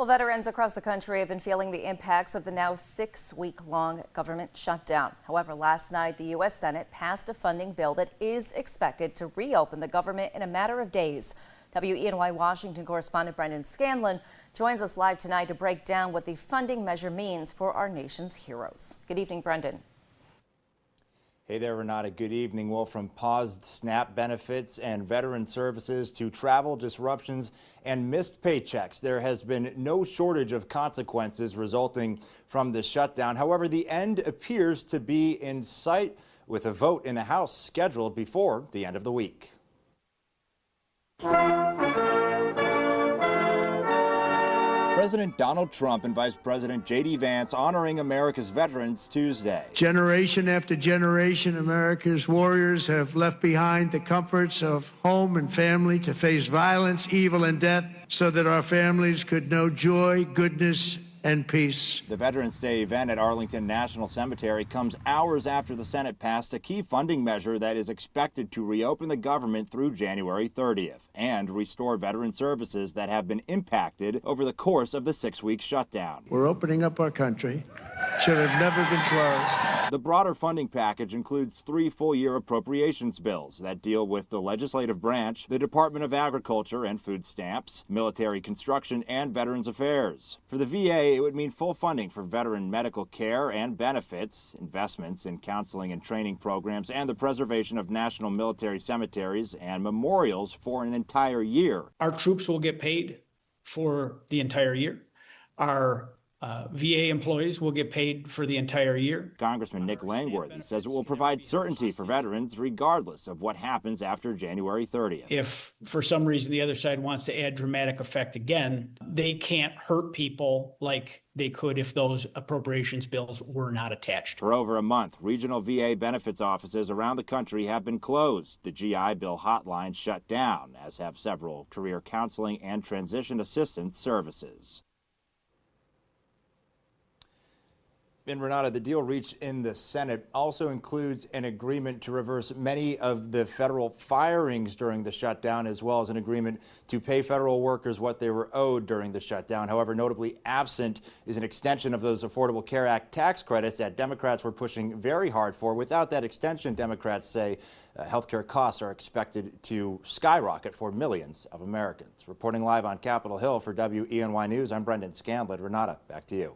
Well, veterans across the country have been feeling the impacts of the now 6-week-long government shutdown. However, last night, the U.S. Senate passed a funding bill that is expected to reopen the government in a matter of days. WENY Washington correspondent Brendan Scanlon joins us live tonight to break down what the funding measure means for our nation's heroes. Good evening, Brendan. Hey there, Renata. Good evening. Well, from paused SNAP benefits and veteran services to travel disruptions and missed paychecks, there has been no shortage of consequences resulting from the shutdown. However, the end appears to be in sight, with a vote in the House scheduled before the end of the week. President Donald Trump and Vice President J.D. Vance honoring America's veterans Tuesday. Generation after generation, America's warriors have left behind the comforts of home and family to face violence, evil, and death so that our families could know joy, goodness, and peace. The Veterans Day event at Arlington National Cemetery comes hours after the Senate passed a key funding measure that is expected to reopen the government through January 30th and restore veteran services that have been impacted over the course of the 6-week shutdown. We're opening up our country. Should have never been closed. The broader funding package includes 3 full-year appropriations bills that deal with the legislative branch, the Department of Agriculture and Food Stamps, military construction, and Veterans Affairs. For the VA, it would mean full funding for veteran medical care and benefits, investments in counseling and training programs, and the preservation of national military cemeteries and memorials for an entire year. Our troops will get paid for the entire year. Our VA employees will get paid for the entire year. Congressman Nick Langworthy says it will provide certainty for veterans regardless of what happens after January 30th. If for some reason the other side wants to add dramatic effect again, they can't hurt people like they could if those appropriations bills were not attached. For over a month, regional VA benefits offices around the country have been closed. The GI Bill hotline shut down, as have several career counseling and transition assistance services. And Renata, the deal reached in the Senate also includes an agreement to reverse many of the federal firings during the shutdown, as well as an agreement to pay federal workers what they were owed during the shutdown. However, notably absent is an extension of those Affordable Care Act tax credits that Democrats were pushing very hard for. Without that extension, Democrats say healthcare costs are expected to skyrocket for millions of Americans. Reporting live on Capitol Hill for WENY News, I'm Brendan Scanlon. Renata, back to you.